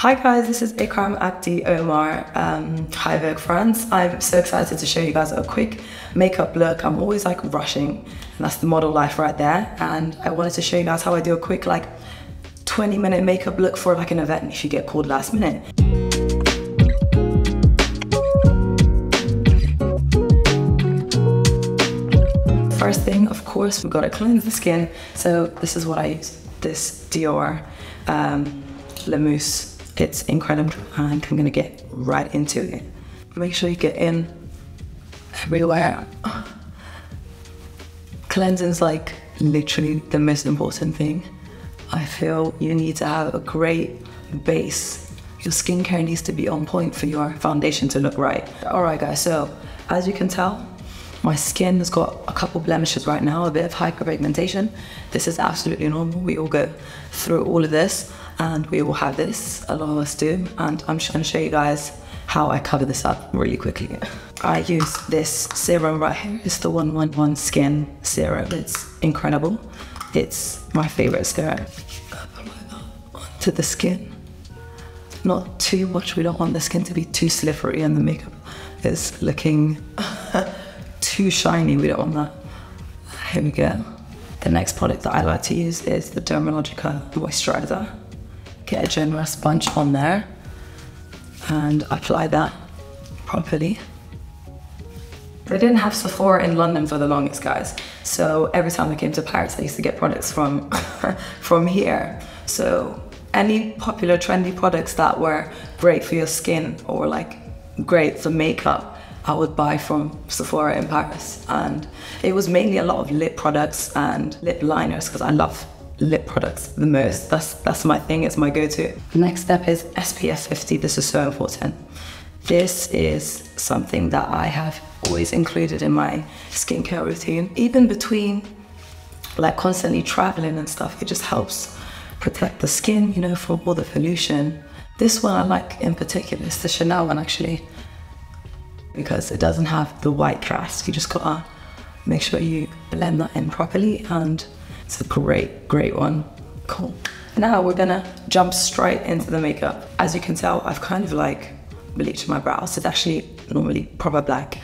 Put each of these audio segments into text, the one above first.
Hi guys, this is Ikram Abdi Omar, Hi Vogue France. I'm so excited to show you guys a quick makeup look. I'm always like rushing, and that's the model life right there. And I wanted to show you guys how I do a quick 20-minute makeup look for like an event if you get called last minute. First thing, of course, we've got to cleanse the skin. So this is what I use, this Dior La Mousse. It's incredible, and I'm gonna get right into it. Make sure you get in everywhere. Cleansing's like literally the most important thing. I feel you need to have a great base. Your skincare needs to be on point for your foundation to look right. All right guys, so as you can tell, my skin has got a couple blemishes right now, a bit of hyperpigmentation. This is absolutely normal. We all go through all of this, and we all have this, a lot of us do. And I'm just gonna show you guys how I cover this up really quickly. I use this serum right here. It's the 111 Skin Serum. It's incredible. It's my favorite serum. To the skin. Not too much, we don't want the skin to be too slippery and the makeup is looking too shiny, we don't want that. Here we go. The next product that I like to use is the Dermalogica Moisturizer. Get a generous bunch on there and apply that properly. They didn't have Sephora in London for the longest, guys. So every time I came to Paris, I used to get products from, from here. So any popular trendy products that were great for your skin or like great for makeup, I would buy from Sephora in Paris. And it was mainly a lot of lip products and lip liners because I love lip products the most. That's my thing, it's my go-to. The next step is SPF 50. This is so important. This is something that I have always included in my skincare routine. Even between like constantly traveling and stuff, it just helps protect the skin, you know, from all the pollution. This one I like in particular, it's the Chanel one actually, because it doesn't have the white cast. You just gotta make sure you blend that in properly, and it's a great one. Cool. Now we're gonna jump straight into the makeup. As you can tell, I've kind of like bleached my brows. It's actually normally proper black,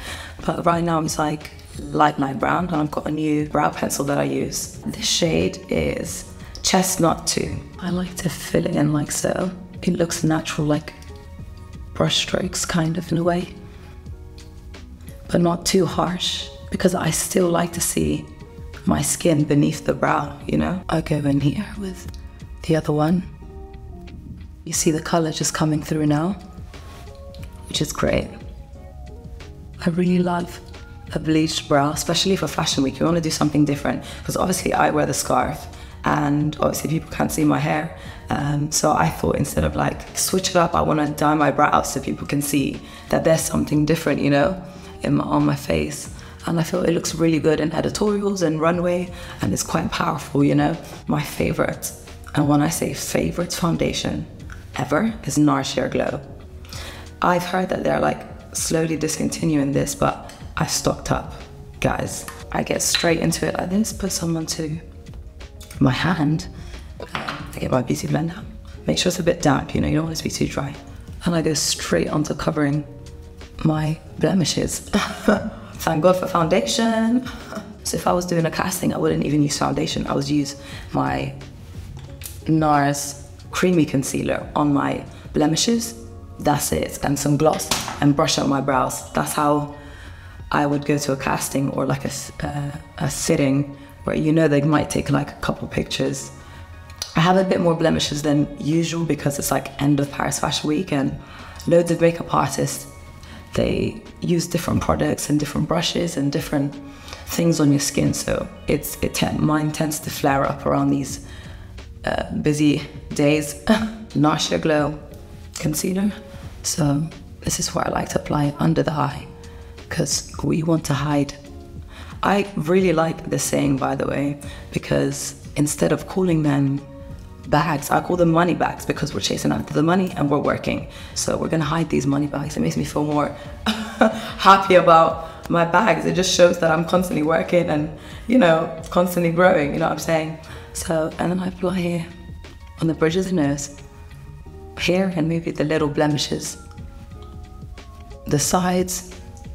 but right now it's like light brown, and I've got a new brow pencil that I use. This shade is Chestnut 2. I like to fill it in like so. It looks natural, like brush strokes kind of in a way, but not too harsh, because I still like to see my skin beneath the brow, you know? I go in here with the other one. You see the color just coming through now, which is great. I really love a bleached brow, especially for Fashion Week. You want to do something different, because obviously I wear the scarf, and obviously people can't see my hair. So I thought instead of like switch it up, I want to dye my brows so people can see that there's something different, you know, on my face. And I feel it looks really good in editorials and runway, and it's quite powerful, you know. My favorite, and when I say favorite foundation ever, is NARS Sheer Glow. I've heard that they're like slowly discontinuing this, but I stocked up, guys. I get straight into it like this, put some onto my hand, I get my beauty blender, make sure it's a bit damp, you know, you don't want it to be too dry. And I go straight onto covering my blemishes. Thank God for foundation. So if I was doing a casting, I wouldn't even use foundation. I would use my NARS Creamy Concealer on my blemishes. That's it. And some gloss, and brush out my brows. That's how I would go to a casting or like a sitting where you know they might take like a couple pictures. I have a bit more blemishes than usual because it's like end of Paris Fashion Week, and loads of makeup artists, they use different products and different brushes and different things on your skin, so mine tends to flare up around these busy days. NARS Sheer Glow concealer. So this is where I like to apply under the eye, because we want to hide. I really like this saying, by the way, because instead of calling them bags, I call them money bags, because we're chasing after the money and we're working. So we're gonna hide these money bags. It makes me feel more happy about my bags. It just shows that I'm constantly working and, you know, constantly growing, you know what I'm saying? So, and then I apply here on the bridge of the nose, here and maybe the little blemishes. The sides,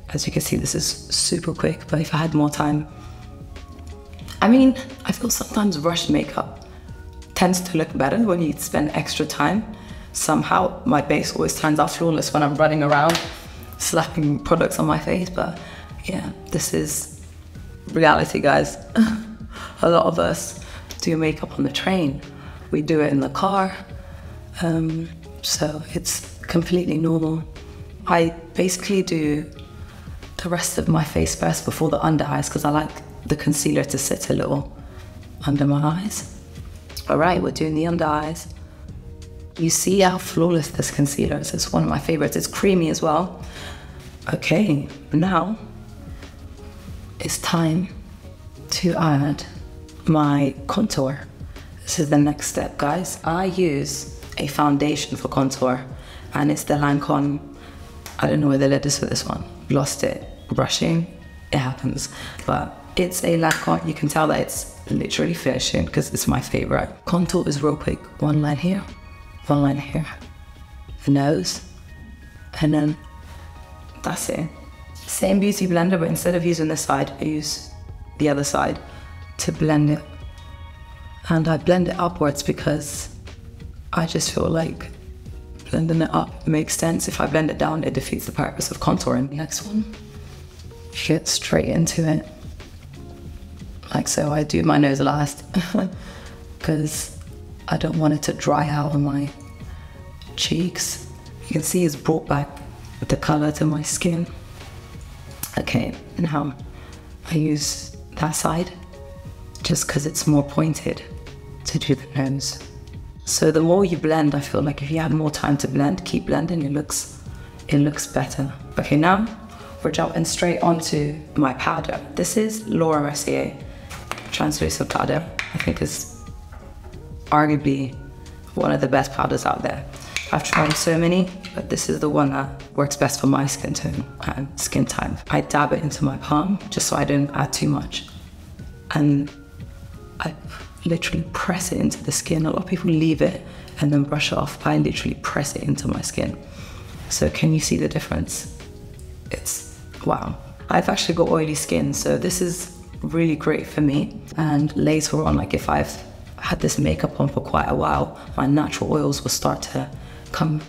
as you can see, this is super quick, but if I had more time. I mean, I feel sometimes rushed makeup tends to look better when you spend extra time. Somehow my base always turns out flawless when I'm running around slapping products on my face, but yeah, this is reality, guys. A lot of us do makeup on the train. We do it in the car, so it's completely normal. I basically do the rest of my face first before the under eyes because I like the concealer to sit a little under my eyes. All right, we're doing the under eyes. You see how flawless this concealer is. It's one of my favorites. It's creamy as well. Okay, now it's time to add my contour. This is the next step, guys. I use a foundation for contour, and it's the Lancome, I don't know where the lid is for this one. Lost it. Brushing, it happens. But it's a Lancome. You can tell that it's literally finishing because it's my favorite. Contour is real quick. One line here, one line here. The nose, and then that's it. Same beauty blender, but instead of using this side, I use the other side to blend it. And I blend it upwards because I just feel like blending it up makes sense. If I blend it down, it defeats the purpose of contouring. Next one, get straight into it. Like so. I do my nose last because I don't want it to dry out on my cheeks. You can see it's brought back the color to my skin. Okay, now I use that side just because it's more pointed to do the nose. So the more you blend, I feel like if you had more time to blend, keep blending, it looks better. Okay, now we're jumping straight onto my powder. This is Laura Mercier translucent powder. I think it's arguably one of the best powders out there. I've tried so many, but this is the one that works best for my skin tone and skin type. I dab it into my palm just so I don't add too much. And I literally press it into the skin. A lot of people leave it and then brush it off. I literally press it into my skin. So can you see the difference? It's wow. I've actually got oily skin, so this is really great for me. And later on, like if I've had this makeup on for quite a while, my natural oils will start to come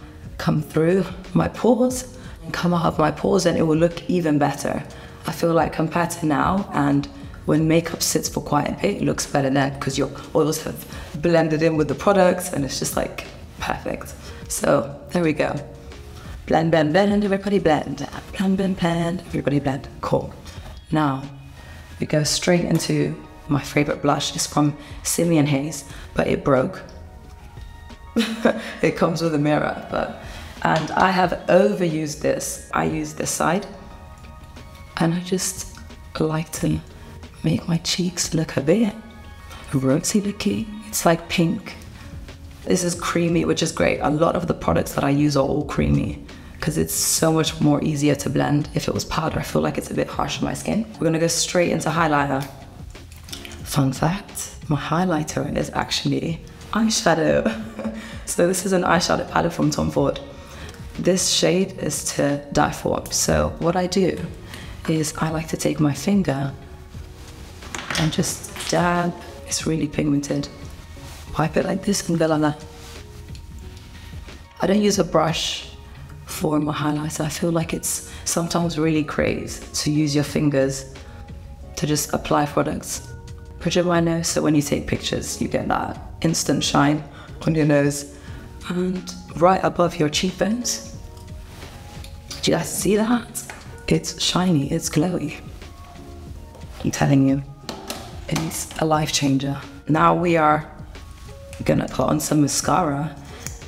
through my pores and come out of my pores, and it will look even better. I feel like compared to now, and when makeup sits for quite a bit, it looks better then because your oils have blended in with the products and it's just like perfect. So there we go. Blend, blend, blend, everybody blend. Blend, blend, blend, everybody blend. Cool. Now we go straight into my favorite blush. It's from Simeon Hayes, but it broke. It comes with a mirror, and I have overused this. I use this side, and I just like to make my cheeks look a bit rosy looking. It's like pink. This is creamy, which is great. A lot of the products that I use are all creamy because it's so much more easier to blend. If it was powder, I feel like it's a bit harsh on my skin. We're gonna go straight into highlighter. Fun fact, my highlighter is actually eyeshadow. So this is an eyeshadow palette from Tom Ford. This shade is to die for. So what I do is I like to take my finger and just dab. It's really pigmented. Wipe it like this and go like that. I don't use a brush for my highlighter. I feel like it's sometimes really crazy to use your fingers to just apply products. Put it on my nose so when you take pictures, you get that instant shine on your nose. And right above your cheekbones. Do you guys see that? It's shiny, it's glowy. I'm telling you, it's a life changer. Now we are gonna put on some mascara.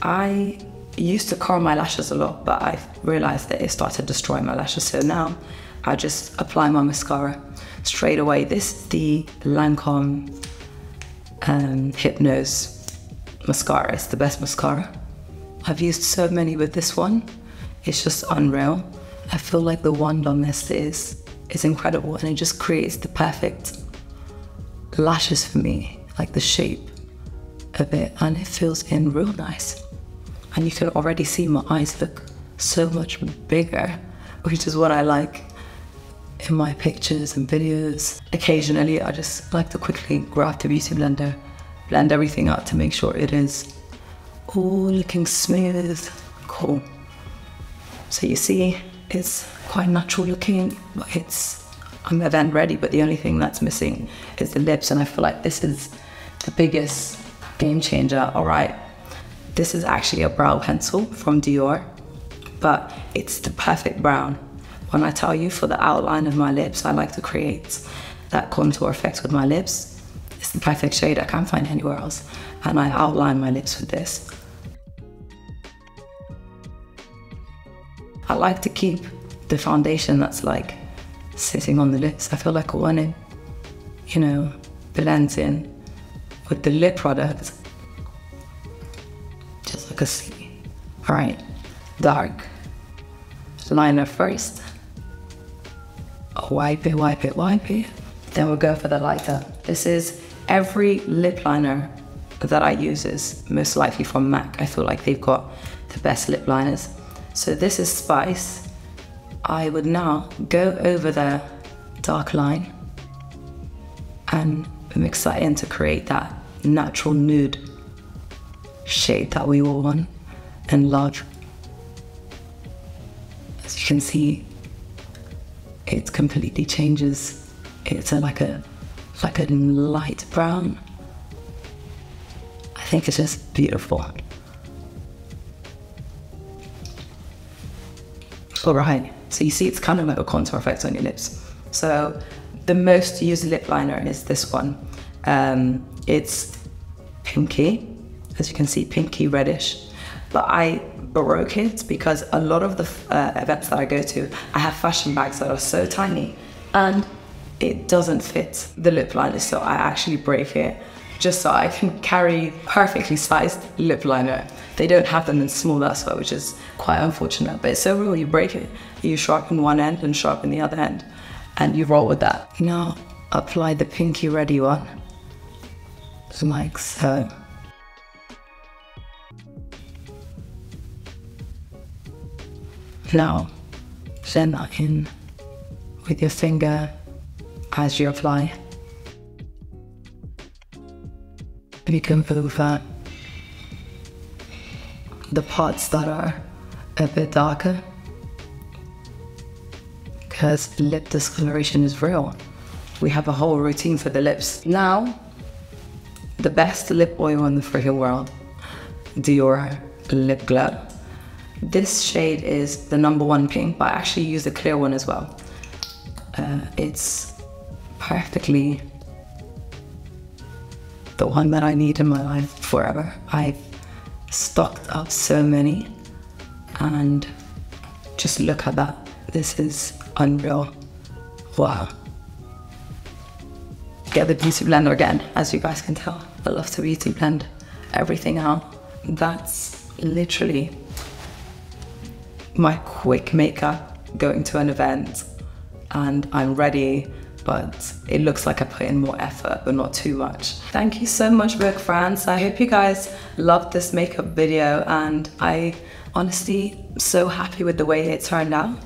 I used to curl my lashes a lot, but I realized that it started destroying my lashes. So now I just apply my mascara straight away. This is the Lancome Hypnose mascara. It's the best mascara. I've used so many, but this one, it's just unreal. I feel like the wand on this is incredible, and it just creates the perfect lashes for me, like the shape of it, and it feels in real nice. And you can already see my eyes look so much bigger, which is what I like in my pictures and videos. Occasionally, I just like to quickly grab the beauty blender, blend everything out to make sure it is all looking smooth. Cool. So you see, it's quite natural looking, but I'm event ready, but the only thing that's missing is the lips, and I feel like this is the biggest game changer. All right, this is actually a brow pencil from Dior, but it's the perfect brown. When I tell you, for the outline of my lips, I like to create that contour effect with my lips. It's the perfect shade I can't find anywhere else, and I outline my lips with this. I like to keep the foundation that's like sitting on the lips. I feel like when it, you know, blends in with the lip product, just like a C. All right, dark liner first. Wipe it, wipe it, wipe it. Then we'll go for the lighter. This is every lip liner that I use is most likely from MAC. I feel like they've got the best lip liners. So this is Spice. I would now go over the dark line and mix that in to create that natural nude shade that we all want and love. As you can see, it completely changes. It's like a light brown. I think it's just beautiful. All right, so you see it's kind of like a contour effect on your lips. So the most used lip liner is this one. It's pinky, as you can see, pinky reddish. But I broke it because a lot of the events that I go to, I have fashion bags that are so tiny and it doesn't fit the lip liner, so I actually break it just so I can carry perfectly sized lip liner. They don't have them in small, that's why, which is quite unfortunate, but it's so real. You break it, you sharpen one end and sharpen the other end, and you roll with that. Now apply the pinky ready one, like so. Now send that in with your finger as you apply. You can move the parts that are a bit darker, because lip discoloration is real. We have a whole routine for the lips. Now, the best lip oil in the freaking world, Dior Lip Glow. This shade is the #1 pink, but I actually use the clear one as well. It's perfectly the one that I need in my life forever. I've stocked up so many, and just look at that. This is unreal. Wow. Get the beauty blender again. As you guys can tell, I love to beauty blend everything out. That's literally my quick makeup going to an event, and I'm ready, but it looks like I put in more effort, but not too much. Thank you so much, Vogue France. I hope you guys loved this makeup video, and I honestly so happy with the way it turned out.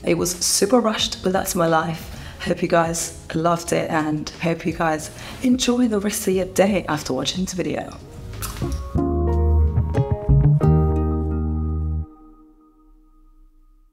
It was super rushed, but that's my life. Hope you guys loved it, and hope you guys enjoy the rest of your day after watching this video.